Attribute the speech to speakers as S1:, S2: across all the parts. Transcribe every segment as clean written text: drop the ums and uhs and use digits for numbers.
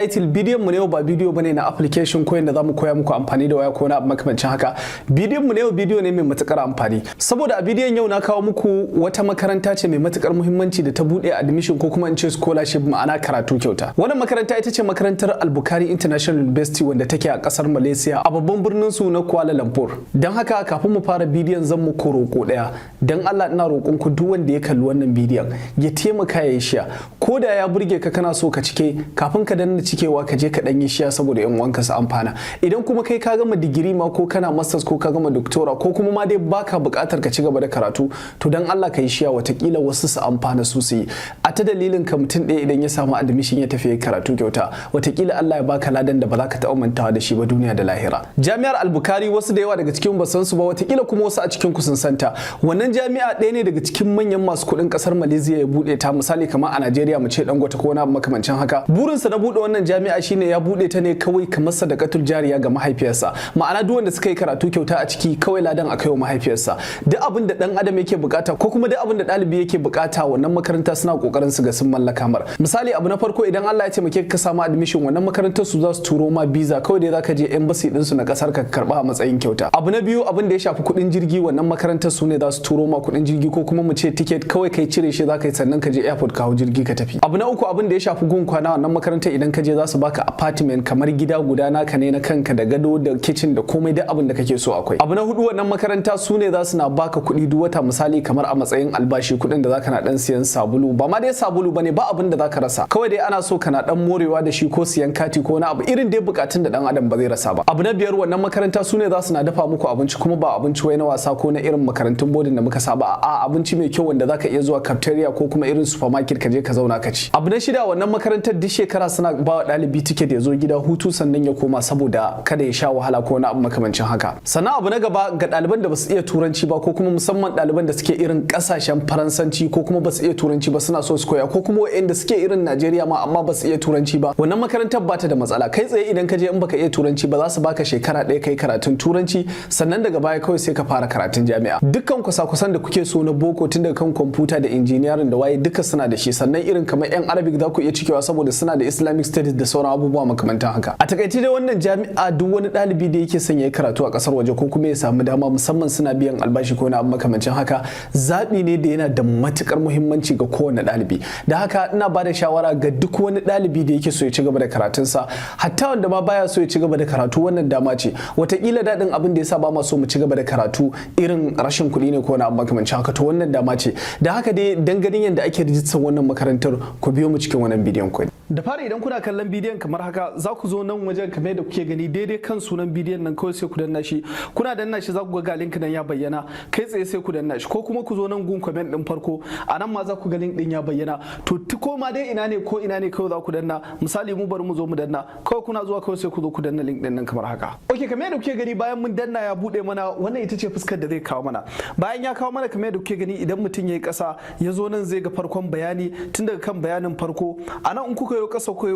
S1: Title bidiyon mu ne ba bidiyo bane na application ko yanda zamu koya muku amfani da waya ko na makamancin haka. Bidiyon mu ne bidiyo ne mai matukar amfani. Saboda a bidiyon yau na kawo muku wata makaranta ce mai matukar muhimmanci da ta bude admission ko kuma in ce scholarship ma'ana karatu kyauta. Wannan makaranta ita ce makarantar Al-Bukhari International University wanda take a kasar Malaysia a babban birnin su na Kuala Lumpur. Dan haka kafin mu fara bidiyon zan muku roko daya. Dan Allah ina roƙon ku duk wanda ya kalli wannan bidiyon ya taimaka ya share. Ko da ya burge ka kana so ka cike kafin ka danna cikewa ka je ka dan yi shiya saboda yan uwanka su amfana. Idan kuma kai ka gama digiri ma ko kana masters ko ka gama doctora ko kuma ma dai baka buƙatar ka ci gaba da karatu to dan Allah ka yi shiya watakila wasu su amfana su yi. A ta dalilin ka mutum ɗaya idan ya samu admission ya tafi karatu kyauta watakila Allah ya baka ladan da ba za ka taɓa mantawa da shi ba duniya da lahira. Jami'ar Al-Bukhari wasu da yawa daga cikin ba san su ba watakila kuma wasu a cikin ku sun santa. Wannan jami'a ɗaya ne daga cikin manyan masu kuɗin ƙasar Malaysia ya buɗe ta misali kamar a Najeriya mu ce Dangote ko wani makamancin haka. Burinsa na buɗe wannan jami'a shine ya bude ta ne kawai kamar sadaqatul jariya ga mahaifiyarsa, ma'ana duk wanda suka yi karatu kyauta a ciki kawai ladan a kaiwa mahaifiyarsa. Duk abin da dan adam yake bukata ko kuma duk abin da dalibi yake bukata wannan makaranta suna kokarin su ga sun mallaka mar. Misali abu na farko idan Allah ya taimake ka samu admission wannan makarantar su za su turo ma visa kawai dai zaka je embassy din su na kasar ka karba a matsayin kyauta. Abu na biyu abin da ya shafi kuɗin jirgi wannan makarantar su ne za su turo ma kuɗin jirgi ko kuma mu ce ticket kawai kai cire shi zaka yi sannan ka je airport ka hau jirgi ka tafi. Abu na uku abin da ya shafi gun kwana wannan makarantar idan ka je za su baka apartment kamar gida guda naka ne na kanka da gado da kitchen da komai duk abin da kake so akwai. Abu na hudu wannan makaranta su ne za su na baka kuɗi duk wata misali kamar a matsayin albashi kuɗin da zaka na dan siyan sabulu ba ma dai sabulu bane ba abin da zaka rasa kawai dai ana so kana dan morewa da shi ko siyan kati ko na abu irin dai bukatun da dan adam ba zai rasa ba. Abu na biyar wannan makaranta su ne za su na dafa muku abinci kuma ba abinci wai na wasa ko na irin makarantun bodin da muka saba a abinci mai kyau wanda zaka iya zuwa cafeteria ko kuma irin supermarket ka je ka zauna ka ci. Abu na shida wannan makarantar duk shekara suna ba wa ɗalibi ticket ya zo gida hutu sannan ya koma saboda kada ya sha wahala ko wani abu makamancin haka. Sannan abu na gaba ga ɗaliban da basu iya turanci ba ko kuma musamman ɗaliban da suke irin ƙasashen faransanci ko kuma basu iya turanci ba suna so su koya ko kuma waɗanda suke irin Najeriya ma amma basu iya turanci ba wannan makarantar ba ta da matsala kai tsaye idan ka je in baka iya turanci ba za su baka shekara ɗaya kai karatun turanci sannan daga baya kawai sai ka fara karatun jami'a. Dukkan kusa-kusan da kuke so na boko tun daga kan kwamfuta da injiniyarin da waye duka suna da shi sannan irin kamar yan Arabic za ku iya cikewa saboda suna da Islamic studies da sauran abubuwa makamantan haka. A takaice dai wannan jami'a duk wani ɗalibi da yake son ya yi karatu a ƙasar waje ko kuma ya samu dama musamman suna biyan albashi ko na abu makamancin haka zaɓi ne da yana da matukar muhimmanci ga kowane ɗalibi. Da haka ina ba da shawara ga duk wani ɗalibi da yake so ya ci gaba da karatunsa hatta wanda ma baya so ya ci gaba da karatu wannan dama ce wataƙila daɗin abin da ya sa ba ma so mu ci gaba da karatu irin rashin kuɗi ne ko na abu makamancin haka to wannan dama ce. Da haka dai ganin yadda ake rijistar wannan makarantar ku biyo mu cikin wannan bidiyon ku. Da fara idan kuna kallon bidiyon kamar haka za ku zo nan wajen kamar yadda kuke gani daidai kan sunan bidiyon nan kawai sai ku danna shi kuna danna shi za ku ga link nan ya bayyana kai tsaye sai ku danna shi ko kuma ku zo nan gun comment din farko a nan ma za ku ga link din ya bayyana to ko ma dai ina ne ko ina ne kawai za ku danna misali mu bari mu zo mu danna kawai kuna zuwa kawai sai ku zo ku danna link din nan kamar haka. Okay kamar yadda kuke gani bayan mun danna ya bude mana wannan ita ce fuskar da zai kawo mana bayan ya kawo mana kamar yadda kuke gani idan mutum ya yi kasa ya zo nan zai ga farkon bayani tun daga kan bayanin farko a nan in kuka yi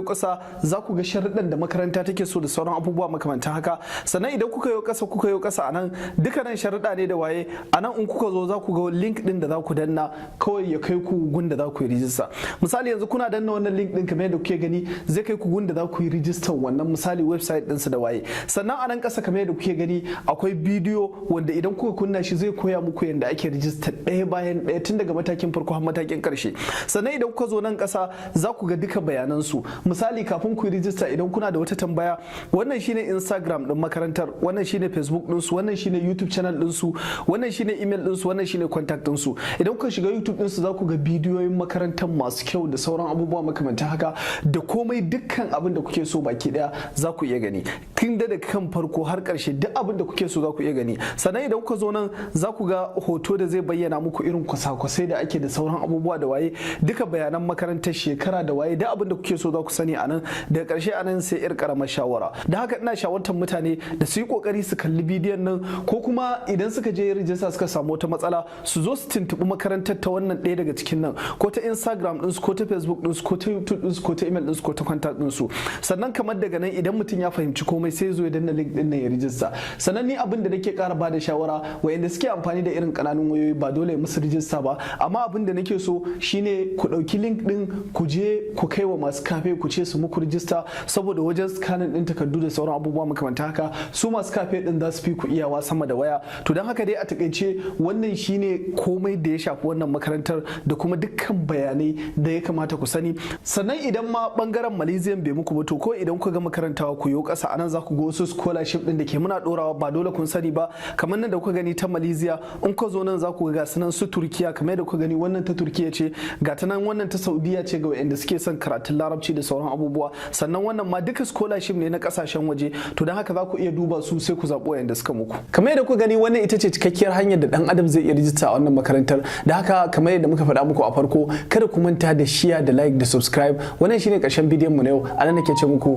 S1: kasa za ku ga sharuɗan da makaranta take so da sauran abubuwa makamantan haka sannan idan kuka yi kasa a nan dukkanin sharuɗa ne da waye a nan in kuka zo za ku ga link din da za ku danna kawai ya kai ku gun da za ku yi rijista misali yanzu kuna danna wannan link din kamar yadda kuke gani zai kai ku gun da za ku yi rijistar wannan misali website ɗinsu da waye sannan a nan ƙasa kamar yadda kuke gani akwai bidiyo wanda idan kuka kunna shi zai koya muku yadda ake rijista ɗaya bayan ɗaya tun daga matakin farko har matakin ƙarshe sannan idan kuka zo nan ƙasa za ku ga duka bayanansu misali kafin ku yi rijista idan kuna da wata tambaya wannan shine Instagram din makarantar wannan shine Facebook din su wannan shine YouTube channel din su wannan shine email din su wannan shine contact din su idan kuka shiga YouTube din su za ku ga bidiyoyin makarantar masu kyau da sauran abubuwa makamantan haka da komai dukkan abin da kuke so baki daya za ku iya gani tun daga kan farko har karshe duk abin da kuke so za ku iya gani sannan idan kuka zo nan za ku ga hoto da zai bayyana muku irin kwasa-kwasai da ake da sauran abubuwa da waye duka bayanan makarantar shekara da waye duk abin da kuke so za ku sani a nan daga karshe a nan sai yar karamar shawara da haka ina shawartar mutane da su yi kokari su kalli bidiyon nan ko kuma idan suka je rijista suka samu wata matsala su zo su tuntubi makarantar ta wannan ɗaya daga cikin nan ko ta Instagram ɗinsu ko ta Facebook ɗinsu ko ta YouTube ɗinsu ko ta email ɗinsu ko ta contact ɗinsu sannan kamar daga nan idan mutum ya fahimci komai sai zo ya danna link ɗin nan ya rijista sannan ni abin da nake ƙara bada shawara wayanda suke amfani da irin ƙananun wayoyi ba dole musu rijista ba amma abin da nake so shine ku ɗauki link ɗin ku je ku kai wa masu kafe ku ce su su muku rijista, saboda wajen scanning din takardu da sauran abubuwa makamanta haka su masu cafe din za su fi ku iyawa sama da waya. To don haka dai a takaice wannan shine komai da ya shafi wannan makarantar da kuma dukkan bayanai da ya kamata ku sani. Sannan idan ma bangaren Malaysian bai muku ba, to ko idan ku ga makarantawa ku yo kasa anan za ku ga wasu scholarship din da ke muna dorawa, ba dole kun sani ba, kamar nan da kuka gani ta Malaysia, in ka zo nan za ku ga sunan su Turkiya, kamar da kuka gani wannan ta Turkiya ce, ga ta nan wannan ta Saudiya ce ga wanda suke son karatun Larabci da sauran abubuwa. Sannan wannan ma duka scholarship ne na kasashen waje, to don haka za ku iya duba su sai ku zaɓo wanda suka muku. Kamar yadda kuka gani wannan ita ce cikakkiyar hanyar da dan adam zai iya rijista a wannan makarantar. Da haka kamar yadda muka faɗa muku a farko, kada ku manta da share da like da subscribe. Wannan shine ƙarshen bidiyon mu na yau. Anan nake ce muku